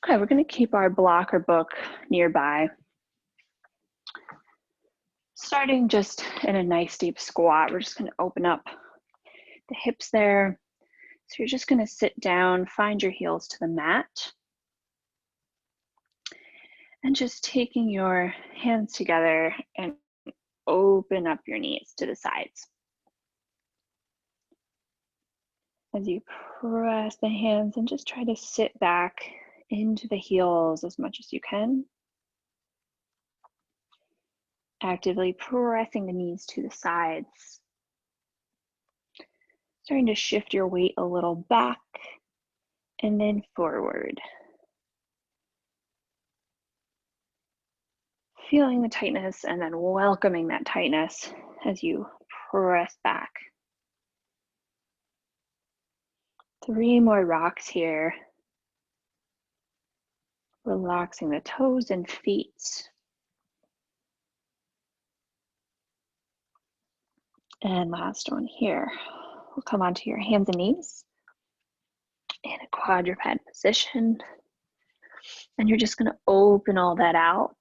Okay, we're going to keep our block or book nearby. Starting just in a nice deep squat, we're just going to open up the hips there. So you're just going to sit down, find your heels to the mat, and just taking your hands together and open up your knees to the sides. As you press the hands and just try to sit back into the heels as much as you can. Actively pressing the knees to the sides. Starting to shift your weight a little back and then forward. Feeling the tightness and then welcoming that tightness as you press back. 3 more rocks here. Relaxing the toes and feet. And last one here. We'll come onto your hands and knees in a quadruped position. And you're just going to open all that out.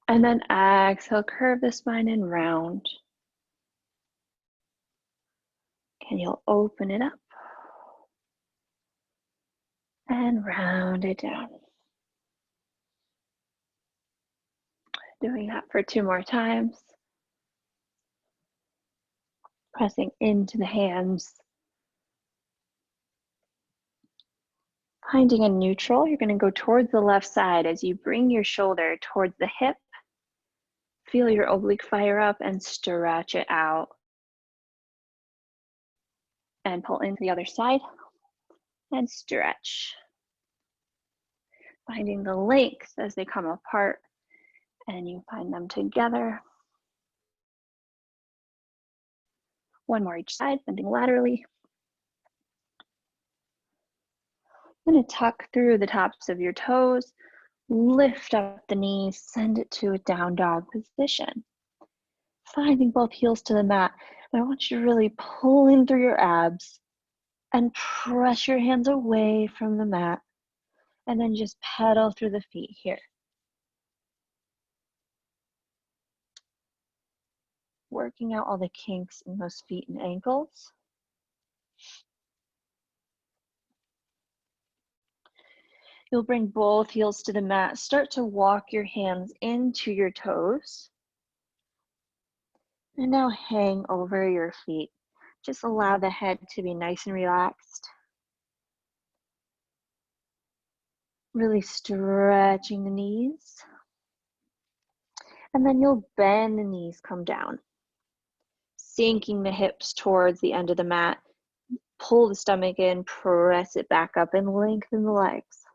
And then exhale, curve the spine and round. And you'll open it up and round it down. Doing that for 2 more times. Pressing into the hands. Finding a neutral, you're going to go towards the left side as you bring your shoulder towards the hip. Feel your oblique fire up and stretch it out. And pull into the other side and stretch. Finding the length as they come apart and you find them together. 1 more each side, bending laterally. I'm going to tuck through the tops of your toes, lift up the knees, send it to a down dog position. Finding both heels to the mat. And I want you to really pull in through your abs and press your hands away from the mat. And then just pedal through the feet here. Working out all the kinks in those feet and ankles. You'll bring both heels to the mat. Start to walk your hands into your toes. And now hang over your feet. Just allow the head to be nice and relaxed. Really stretching the knees. And then you'll bend the knees, come down. Sinking the hips towards the end of the mat. Pull the stomach in, press it back up, and lengthen the legs.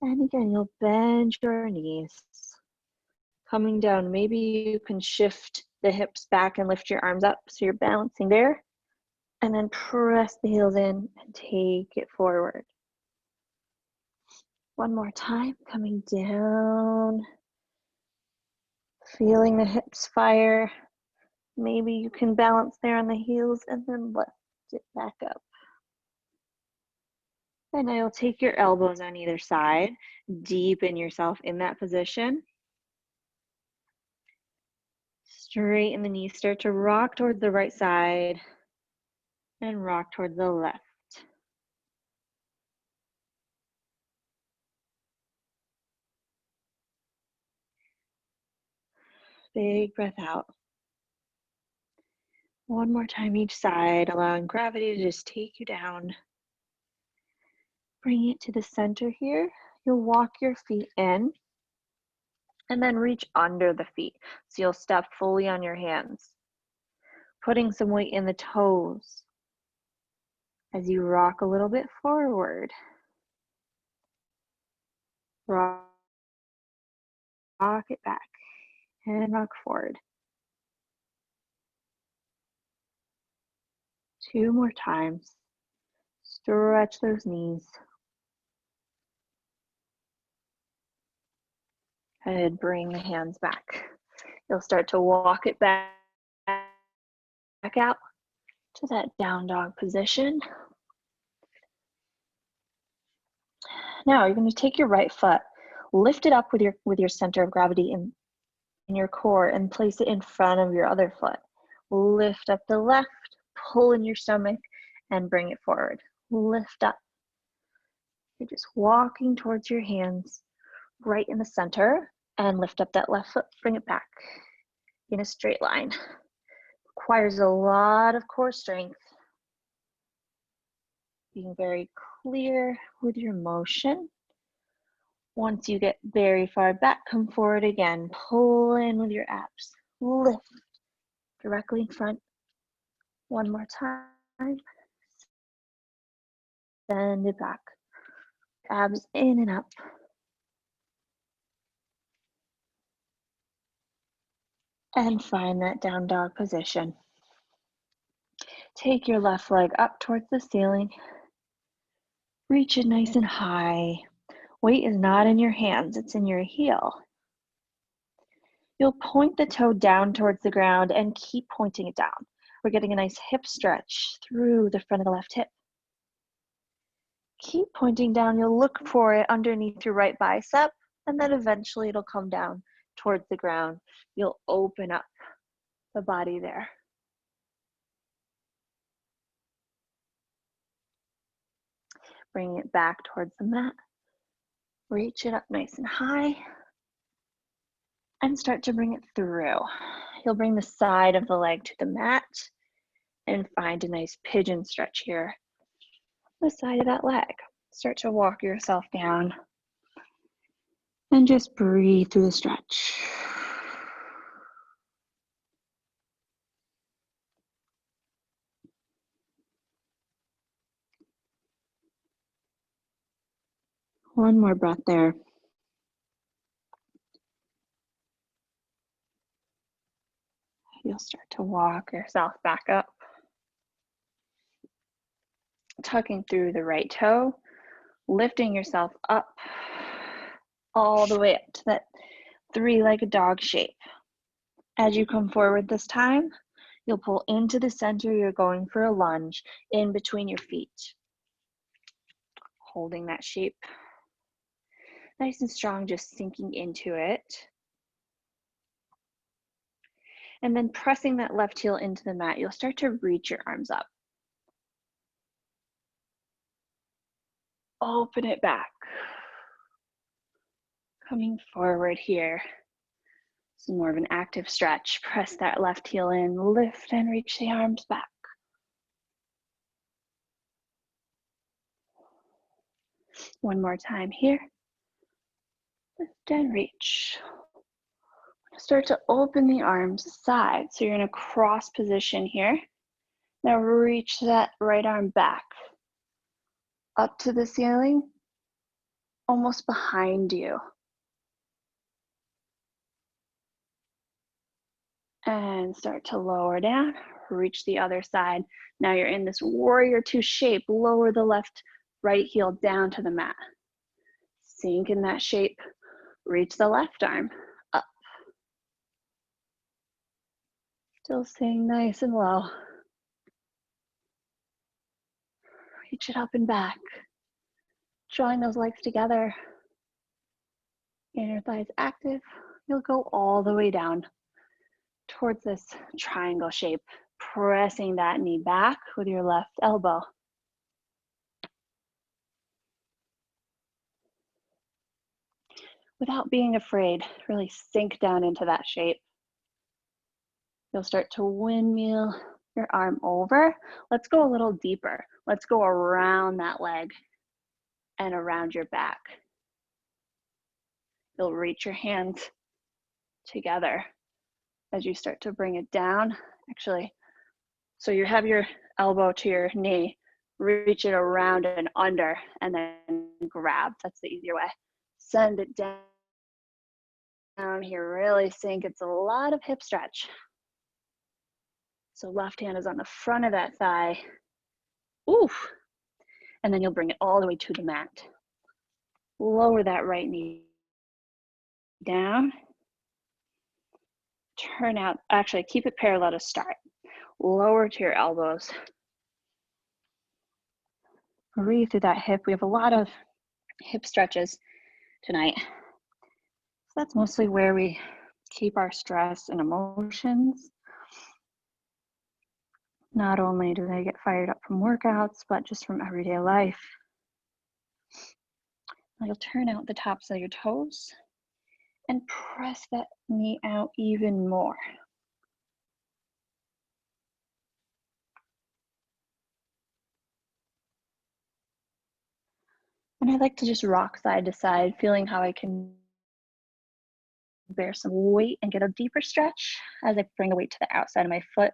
And again, you'll bend your knees. Coming down, maybe you can shift the hips back and lift your arms up so you're balancing there. And then press the heels in and take it forward. 1 more time, coming down. Feeling the hips fire. Maybe you can balance there on the heels and then lift it back up. And now you'll take your elbows on either side. Deepen yourself in that position. Straighten the knees. Start to rock towards the right side and rock towards the left. Big breath out. 1 more time each side, allowing gravity to just take you down. Bring it to the center here. You'll walk your feet in and then reach under the feet. So you'll step fully on your hands, putting some weight in the toes as you rock a little bit forward. Rock it back and rock forward. 2 more times. Stretch those knees. And bring the hands back. You'll start to walk it back out to that down dog position. Now you're going to take your right foot, lift it up with your center of gravity in your core and place it in front of your other foot. Lift up the left, pull in your stomach and bring it forward. Lift up. You're just walking towards your hands right in the center and lift up that left foot, bring it back in a straight line. Requires a lot of core strength. Being very clear with your motion. Once you get very far back, come forward again. Pull in with your abs. Lift directly in front. One more time. Send it back. Abs in and up. And find that down dog position. Take your left leg up towards the ceiling. Reach it nice and high. Weight is not in your hands, it's in your heel. You'll point the toe down towards the ground and keep pointing it down. We're getting a nice hip stretch through the front of the left hip. Keep pointing down. You'll look for it underneath your right bicep, and then eventually it'll come down towards the ground. You'll open up the body there. Bring it back towards the mat. Reach it up nice and high. And start to bring it through. You'll bring the side of the leg to the mat and find a nice pigeon stretch here. The side of that leg. Start to walk yourself down and just breathe through the stretch. One more breath there. You'll start to walk yourself back up. Tucking through the right toe, lifting yourself up all the way up to that three-legged dog shape. As you come forward this time, you'll pull into the center. You're going for a lunge in between your feet. Holding that shape nice and strong, just sinking into it. And then pressing that left heel into the mat, you'll start to reach your arms up. Open it back. Coming forward here. This is more of an active stretch. Press that left heel in, lift and reach the arms back. One more time here. Lift and reach. Start to open the arms side. So you're in a cross position here. Now reach that right arm back. Up to the ceiling, almost behind you. And start to lower down, reach the other side. Now you're in this warrior two shape. Lower the left, right heel down to the mat. Sink in that shape, reach the left arm up. Still staying nice and low. Reach it up and back. Drawing those legs together. Inner thighs active. You'll go all the way down towards this triangle shape, pressing that knee back with your left elbow. Without being afraid, really sink down into that shape. You'll start to windmill your arm over. Let's go a little deeper. Let's go around that leg and around your back. You'll reach your hands together as you start to bring it down. Actually, so you have your elbow to your knee, reach it around and under, and then grab. That's the easier way. Send it down here, really sink. It's a lot of hip stretch. So left hand is on the front of that thigh. Oof. And then you'll bring it all the way to the mat. Lower that right knee down. Turn out, actually keep it parallel to start. Lower to your elbows. Breathe through that hip. We have a lot of hip stretches tonight. So that's mostly where we keep our stress and emotions. Not only do they get fired up from workouts, but just from everyday life. Now you'll turn out the tops of your toes and press that knee out even more. And I like to just rock side to side, feeling how I can bear some weight and get a deeper stretch as I bring the weight to the outside of my foot.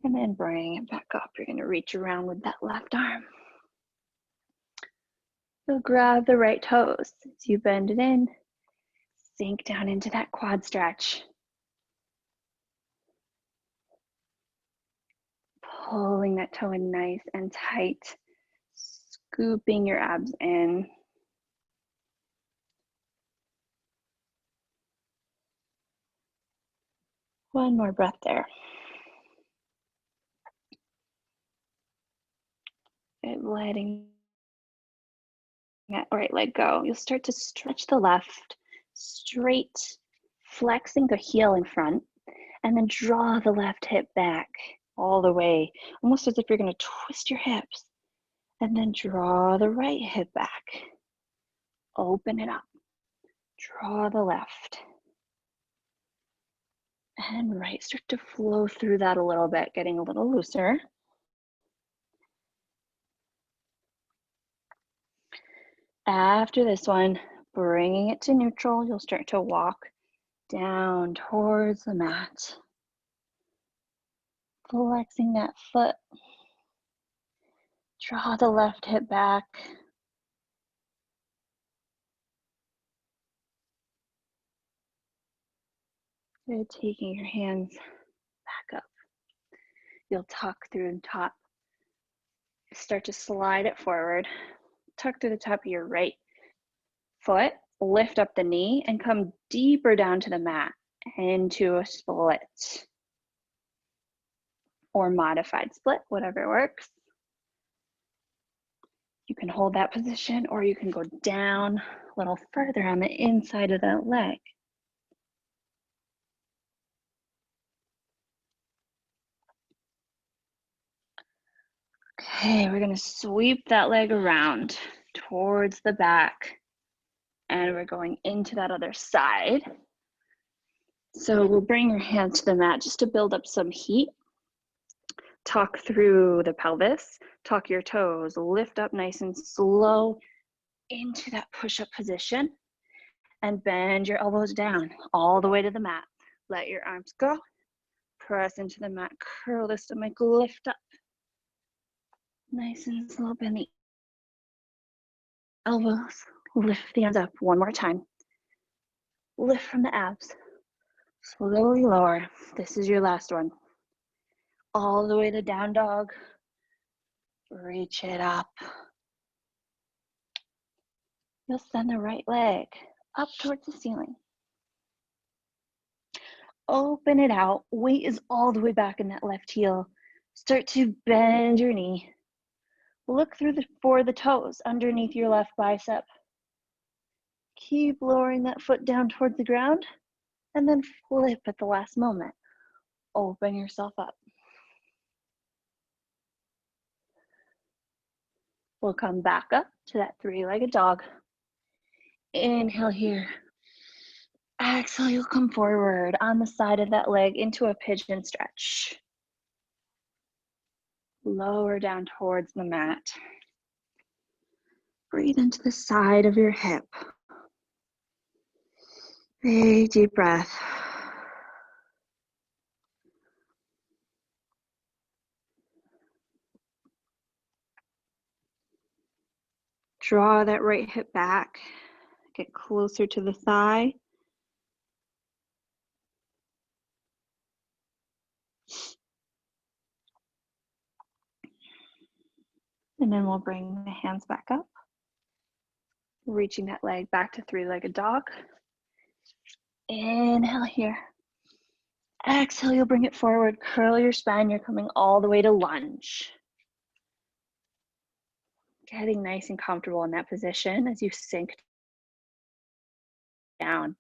And then bring it back up. You're gonna reach around with that left arm. You'll grab the right toes as you bend it in, sink down into that quad stretch. Pulling that toe in nice and tight, scooping your abs in. One more breath there. And letting that right leg go. You'll start to stretch the left straight, flexing the heel in front, and then draw the left hip back all the way, almost as if you're going to twist your hips, and then draw the right hip back. Open it up. Draw the left. And right, start to flow through that a little bit, getting a little looser. After this one, bringing it to neutral, you'll start to walk down towards the mat. Flexing that foot. Draw the left hip back. You're taking your hands back up. You'll tuck through the top. Start to slide it forward. Tuck through the top of your right foot. Lift up the knee and come deeper down to the mat into a split. Or modified split, whatever works. You can hold that position or you can go down a little further on the inside of that leg. Okay, we're gonna sweep that leg around towards the back and we're going into that other side. So we'll bring your hands to the mat just to build up some heat. Tuck through the pelvis, tuck your toes, lift up nice and slow into that push-up position and bend your elbows down all the way to the mat. Let your arms go, press into the mat, curl the stomach, lift up. Nice and slow, bend the elbows, lift the hands up one more time. Lift from the abs, slowly lower. This is your last one. All the way to down dog. Reach it up. You'll send the right leg up towards the ceiling. Open it out. Weight is all the way back in that left heel. Start to bend your knee. Look for the toes underneath your left bicep. Keep lowering that foot down towards the ground and then flip at the last moment. Open yourself up. We'll come back up to that three-legged dog. Inhale here. Exhale, you'll come forward on the side of that leg into a pigeon stretch. Lower down towards the mat. Breathe into the side of your hip. Big deep breath. Draw that right hip back. Get closer to the thigh. And then we'll bring the hands back up. Reaching that leg back to three-legged dog. Inhale here. Exhale, you'll bring it forward. Curl your spine. You're coming all the way to lunge. getting nice and comfortable in that position as you sink down,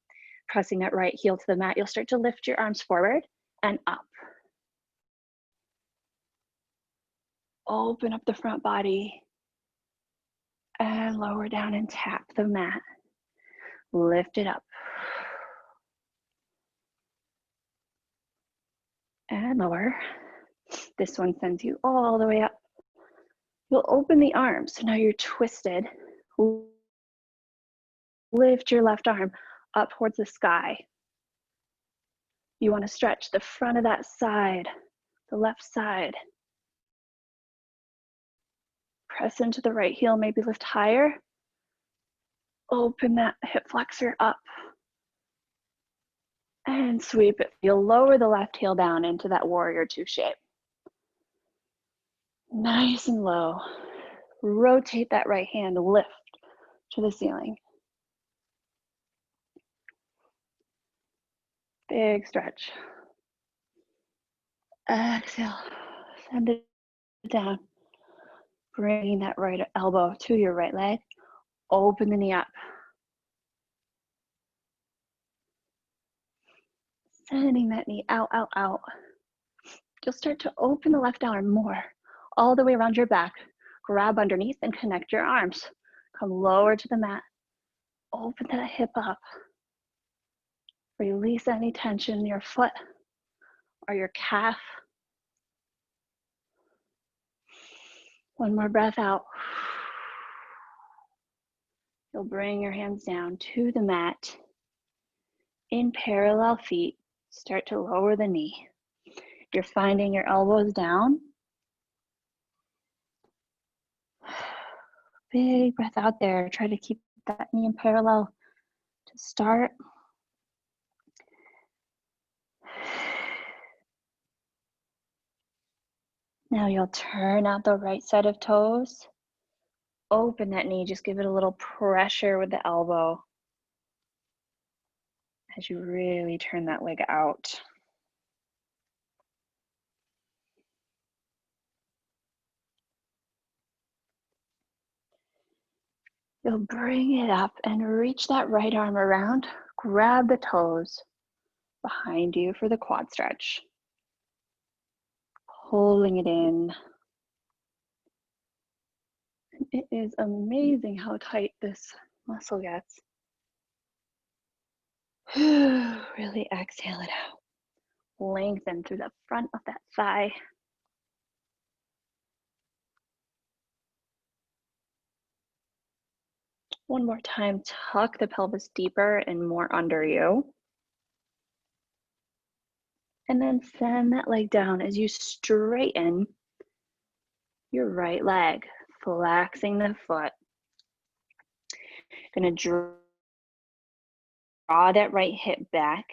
pressing that right heel to the mat. You'll start to lift your arms forward and up. Open up the front body and lower down and tap the mat. Lift it up. And lower. This one sends you all the way up. You'll open the arms. So now you're twisted. Lift your left arm up towards the sky. You want to stretch the front of that side, the left side. Press into the right heel, maybe lift higher. Open that hip flexor up. And sweep it. You'll lower the left heel down into that warrior two shape. Nice and low. Rotate that right hand, lift to the ceiling. Big stretch. Exhale, send it down. Bringing that right elbow to your right leg. Open the knee up. Sending that knee out, out, out. You'll start to open the left arm more, all the way around your back. Grab underneath and connect your arms. Come lower to the mat. Open that hip up. Release any tension in your foot or your calf. One more breath out. You'll bring your hands down to the mat. In parallel feet, start to lower the knee. You're finding your elbows down. Big breath out there. Try to keep that knee in parallel to start. Now you'll turn out the right set of toes. Open that knee, just give it a little pressure with the elbow as you really turn that leg out. You'll bring it up and reach that right arm around. Grab the toes behind you for the quad stretch. Pulling it in. It is amazing how tight this muscle gets. Really exhale it out. Lengthen through the front of that thigh. One more time, tuck the pelvis deeper and more under you. And then send that leg down as you straighten your right leg, flexing the foot. Gonna draw that right hip back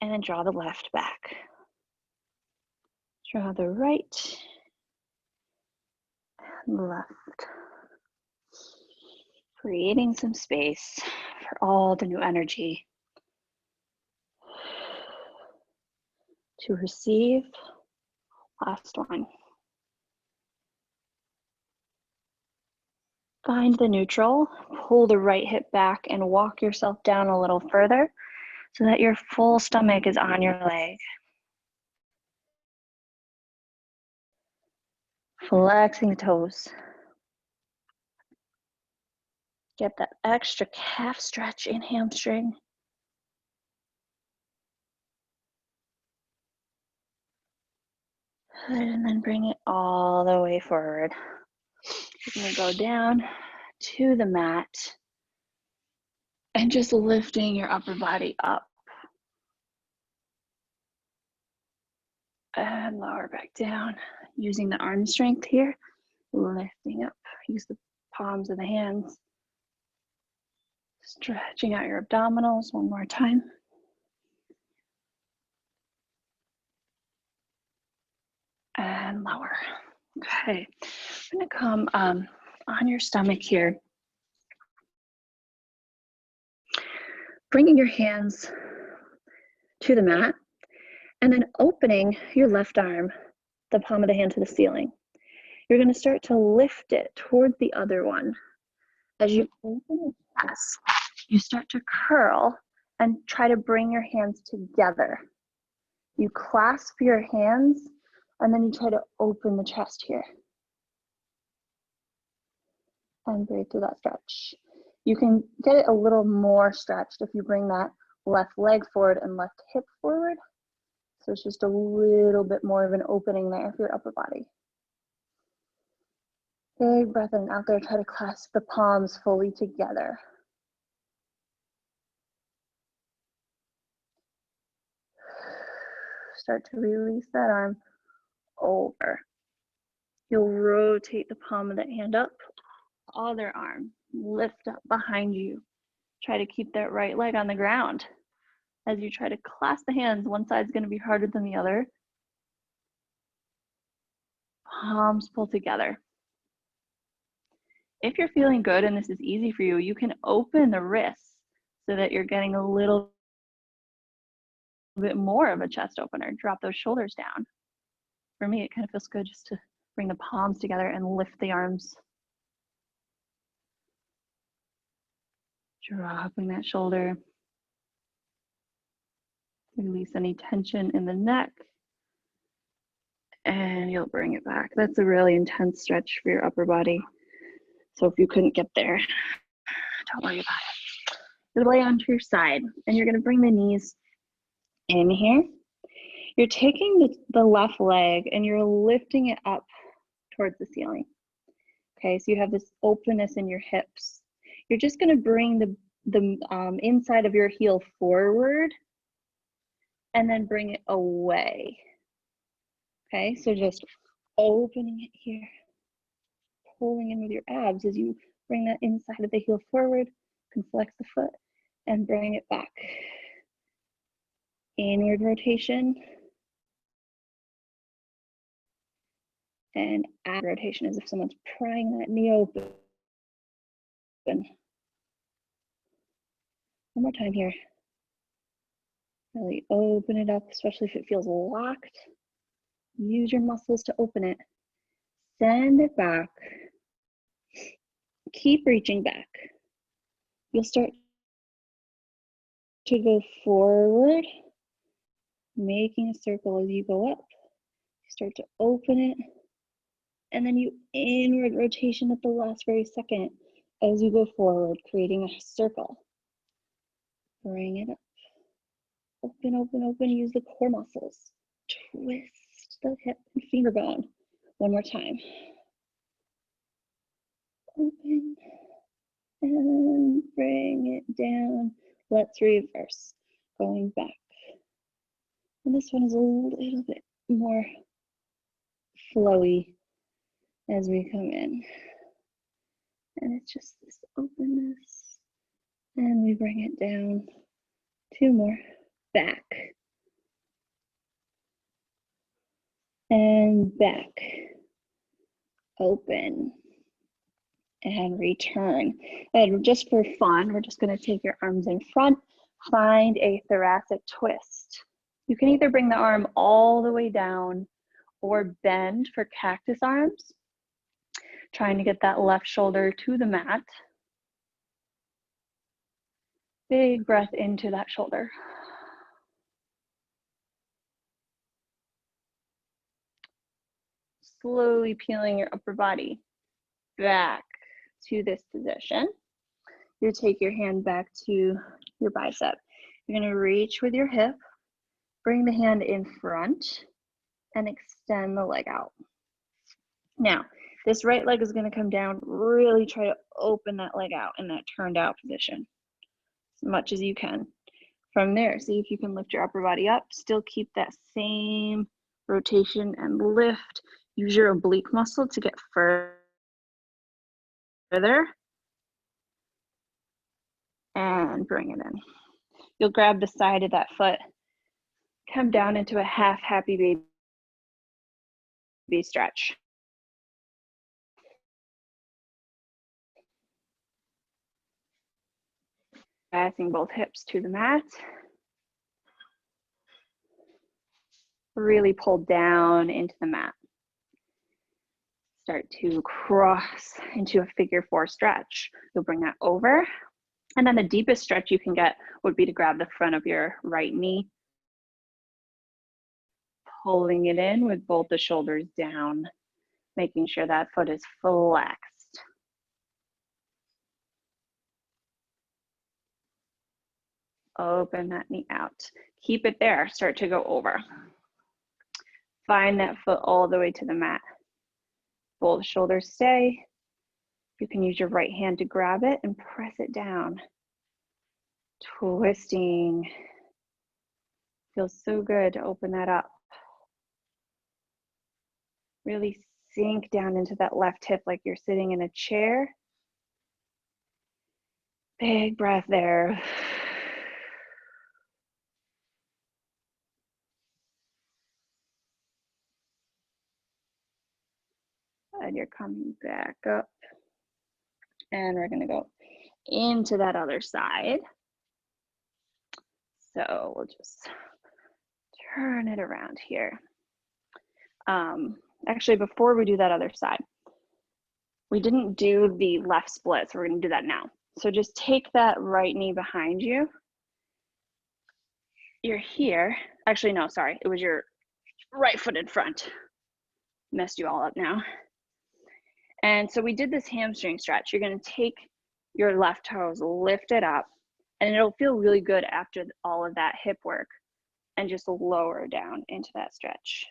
and then draw the left back. Draw the right and left. Creating some space for all the new energy to receive. Last one. Find the neutral, pull the right hip back and walk yourself down a little further so that your full stomach is on your leg. Flexing the toes. Get that extra calf stretch in hamstring. And then bring it all the way forward. You're gonna go down to the mat and just lifting your upper body up. And lower back down. Using the arm strength here, lifting up. Use the palms of the hands. Stretching out your abdominals one more time. And lower. Okay, I'm gonna come on your stomach here. Bringing your hands to the mat and then opening your left arm, the palm of the hand to the ceiling. You're going to start to lift it toward the other one. As you open your chest, you start to curl and try to bring your hands together. You clasp your hands and then you try to open the chest here. And breathe through that stretch. You can get it a little more stretched if you bring that left leg forward and left hip forward. So it's just a little bit more of an opening there for your upper body. Big breath in and out there. Try to clasp the palms fully together. Start to release that arm over. You'll rotate the palm of that hand up, other arm, lift up behind you. Try to keep that right leg on the ground. As you try to clasp the hands, one side's going to be harder than the other. Palms pull together. If you're feeling good and this is easy for you, you can open the wrists so that you're getting a little bit more of a chest opener. Drop those shoulders down. For me, it kind of feels good just to bring the palms together and lift the arms. Dropping that shoulder. Release any tension in the neck. And you'll bring it back. That's a really intense stretch for your upper body. So if you couldn't get there, don't worry about it. You'll lay onto your side and you're going to bring the knees in here. You're taking the left leg and you're lifting it up towards the ceiling. Okay, so you have this openness in your hips. You're just going to bring the inside of your heel forward and then bring it away. Okay, so just opening it here, pulling in with your abs as you bring that inside of the heel forward, can flex the foot and bring it back. Inward rotation and out rotation as if someone's prying that knee open. One more time here. Really open it up, especially if it feels locked. Use your muscles to open it. Send it back. Keep reaching back. You'll start to go forward, making a circle as you go up. You start to open it, and then you inward rotation at the last very second as you go forward, creating a circle. Bring it up. Open, open, open. Use the core muscles. Twist the hip and finger bone. One more time. Open and bring it down. Let's reverse. Going back. And this one is a little bit more flowy as we come in. And it's just this openness. And we bring it down. Two more. Back. And back. Open. And return. And just for fun, we're just going to take your arms in front. Find a thoracic twist. You can either bring the arm all the way down or bend for cactus arms. Trying to get that left shoulder to the mat. Big breath into that shoulder. Slowly peeling your upper body back to this position. You take your hand back to your bicep. You're going to reach with your hip, bring the hand in front, and extend the leg out. Now, this right leg is going to come down. Really try to open that leg out in that turned out position as much as you can. From there, see if you can lift your upper body up. Still keep that same rotation and lift. Use your oblique muscle to get further. And bring it in. You'll grab the side of that foot. Come down into a half happy baby stretch. Passing both hips to the mat. Really pull down into the mat. Start to cross into a figure 4 stretch. You'll bring that over. And then the deepest stretch you can get would be to grab the front of your right knee, pulling it in with both the shoulders down, making sure that foot is flexed. Open that knee out. Keep it there. Start to go over. Find that foot all the way to the mat. Both shoulders stay. You can use your right hand to grab it and press it down. Twisting. Feels so good to open that up. Really sink down into that left hip like you're sitting in a chair. Big breath there. And you're coming back up. And we're gonna go into that other side. So we'll just turn it around here. Actually, before we do that other side, we didn't do the left split, so we're gonna do that now. So just take that right knee behind you. You're here. Actually, no, sorry. It was your right foot in front. Messed you all up now. And so we did this hamstring stretch. You're gonna take your left toes, lift it up, and it'll feel really good after all of that hip work, and just lower down into that stretch.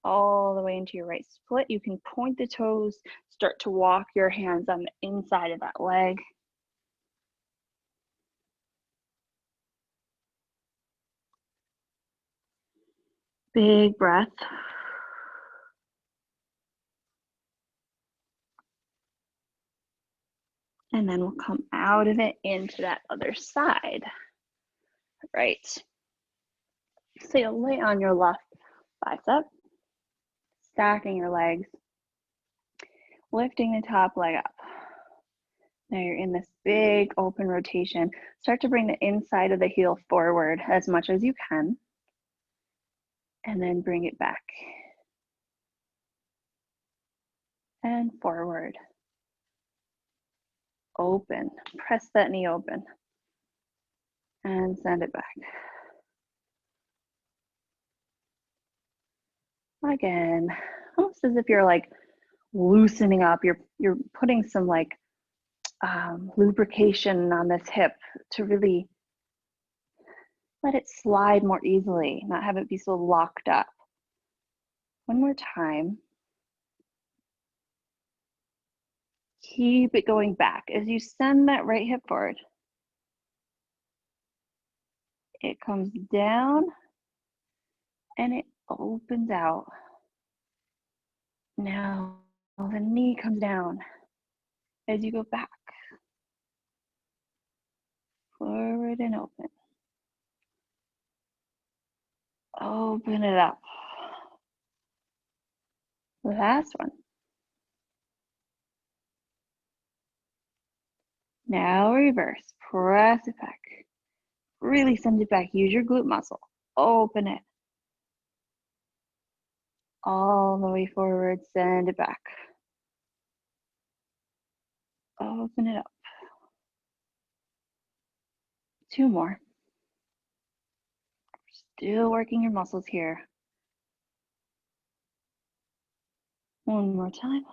All the way into your right split. You can point the toes, start to walk your hands on the inside of that leg. Big breath. And then we'll come out of it into that other side. Right. So you'll lay on your left bicep, stacking your legs, lifting the top leg up. Now you're in this big open rotation. Start to bring the inside of the heel forward as much as you can, and then bring it back and forward. Open, press that knee open, and send it back. Again, almost as if you're like loosening up. You're putting some like lubrication on this hip to really let it slide more easily, not have it be so locked up. One more time. Keep it going back. As you send that right hip forward, it comes down and it opens out. Now the knee comes down as you go back. Forward and open. Open it up. Last one. Now reverse. Press it back. Really send it back. Use your glute muscle. Open it. All the way forward. Send it back. Open it up. Two more. Still working your muscles here. One more time.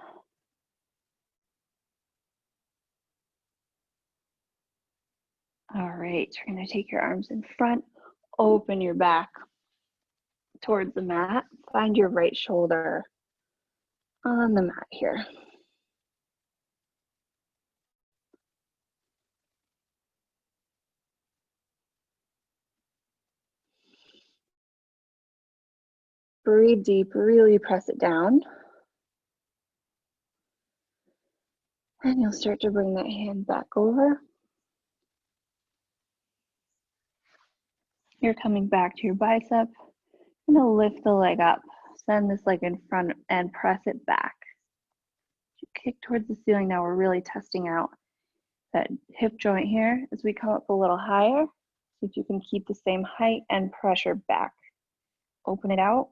All right, you're gonna take your arms in front, open your back towards the mat. Find your right shoulder on the mat here. Breathe deep, really press it down. And you'll start to bring that hand back over. You're coming back to your bicep. I'm gonna lift the leg up, send this leg in front and press it back. You kick towards the ceiling. Now we're really testing out that hip joint here as we come up a little higher. See if you can keep the same height and pressure back. Open it out.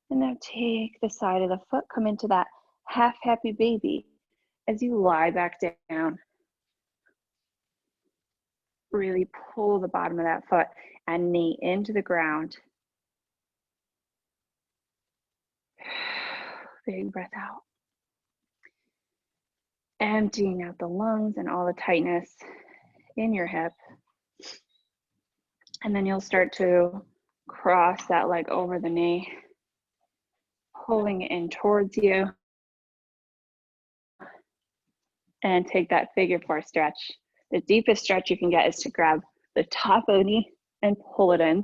And now take the side of the foot, come into that half happy baby as you lie back down. Really pull the bottom of that foot and knee into the ground. Big breath out. Emptying out the lungs and all the tightness in your hip. And then you'll start to cross that leg over the knee, pulling it in towards you. And take that figure four stretch. The deepest stretch you can get is to grab the top of the knee and pull it in.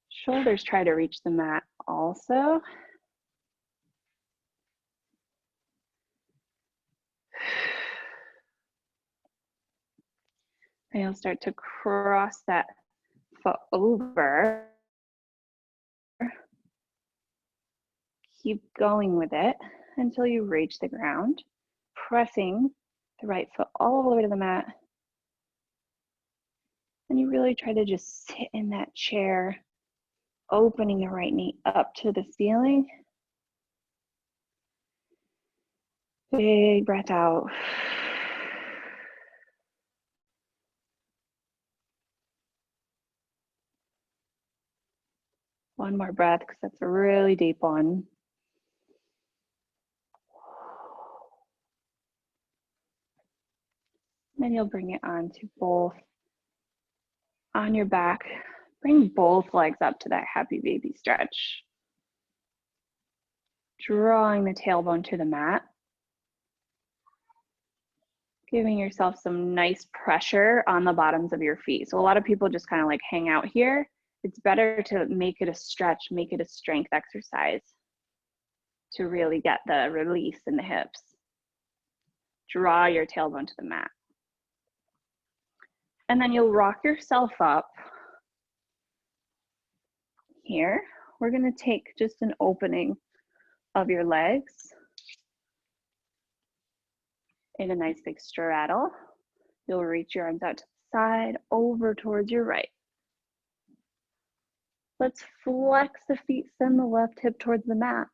Shoulders try to reach the mat also. And you'll start to cross that foot over. Keep going with it until you reach the ground, pressing the right foot all the way to the mat. And you really try to just sit in that chair, opening the right knee up to the ceiling. Big breath out. One more breath, because that's a really deep one. Then you'll bring it onto both on your back. Bring both legs up to that happy baby stretch. Drawing the tailbone to the mat. Giving yourself some nice pressure on the bottoms of your feet. So a lot of people just kind of like hang out here. It's better to make it a stretch, make it a strength exercise to really get the release in the hips. Draw your tailbone to the mat. And then you'll rock yourself up. Here, we're gonna take just an opening of your legs in a nice big straddle. You'll reach your arms out to the side, over towards your right. Let's flex the feet, send the left hip towards the mat.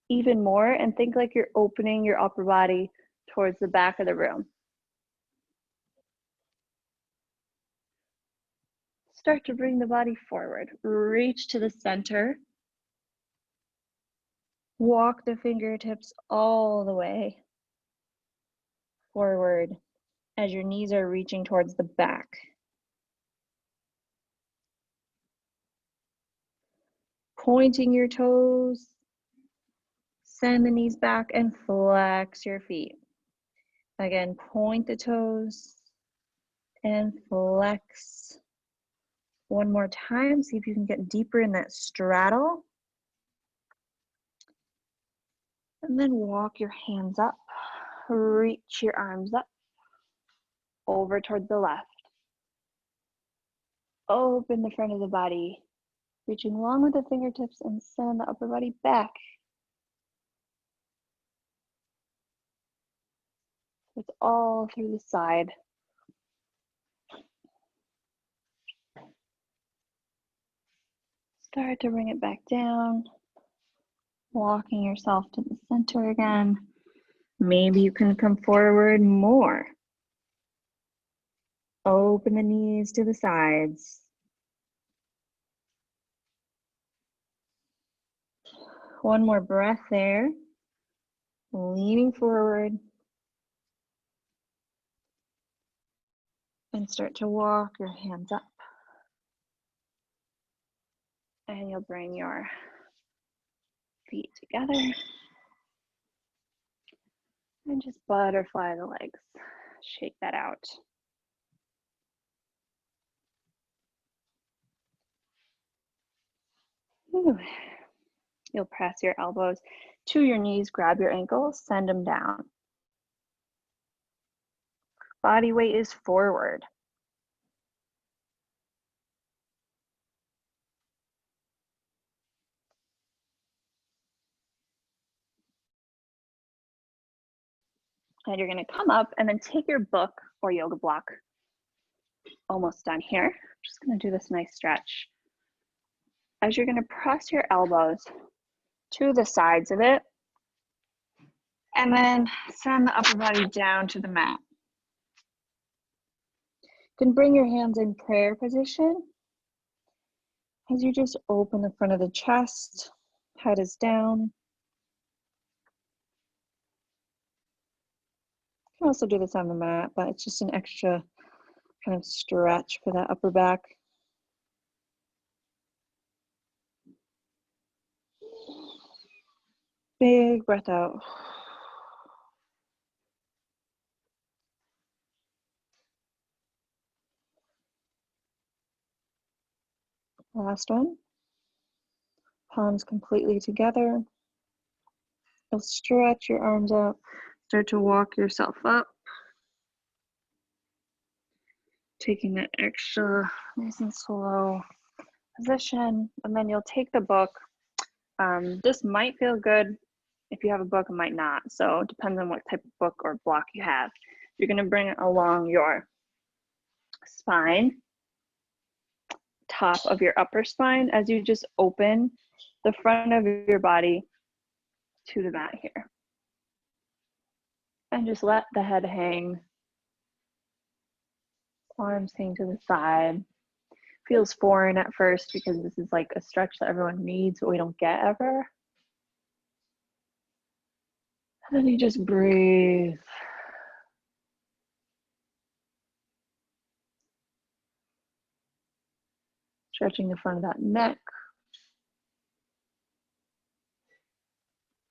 Even more, and think like you're opening your upper body towards the back of the room. Start to bring the body forward. Reach to the center. Walk the fingertips all the way forward as your knees are reaching towards the back. Pointing your toes. Send the knees back and flex your feet. Again, point the toes and flex. One more time, see if you can get deeper in that straddle. And then walk your hands up, reach your arms up, over toward the left. Open the front of the body, reaching long with the fingertips and send the upper body back. It's all through the side. Start to bring it back down. Walking yourself to the center again. Maybe you can come forward more. Open the knees to the sides. One more breath there. Leaning forward. And start to walk your hands up. And you'll bring your feet together. And just butterfly the legs. Shake that out. Ooh. You'll press your elbows to your knees, grab your ankles, send them down. Body weight is forward. And you're gonna come up and then take your book or yoga block Almost done here. Just gonna do this nice stretch. As you're gonna press your elbows to the sides of it, and then send the upper body down to the mat. You can bring your hands in prayer position as you just open the front of the chest, head is down. You can also do this on the mat, but it's just an extra kind of stretch for that upper back. Big breath out. Last one. Palms completely together. You'll stretch your arms out. Start to walk yourself up. Taking that extra nice and slow position. And then you'll take the book. This might feel good. If you have a book, it might not. So it depends on what type of book or block you have. You're gonna bring it along your spine, top of your upper spine, as you just open the front of your body to the mat here. And just let the head hang, arms hang to the side. Feels foreign at first because this is like a stretch that everyone needs, but we don't get ever. And then you just breathe. Stretching the front of that neck.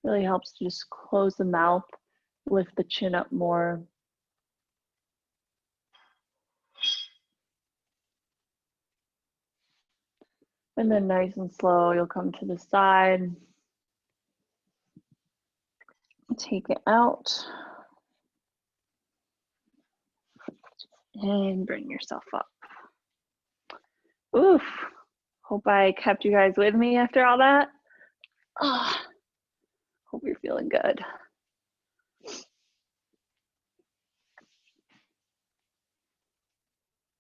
Really helps to just close the mouth, lift the chin up more. And then nice and slow, you'll come to the side. Take it out. And bring yourself up. Oof. Hope I kept you guys with me after all that. Hope you're feeling good.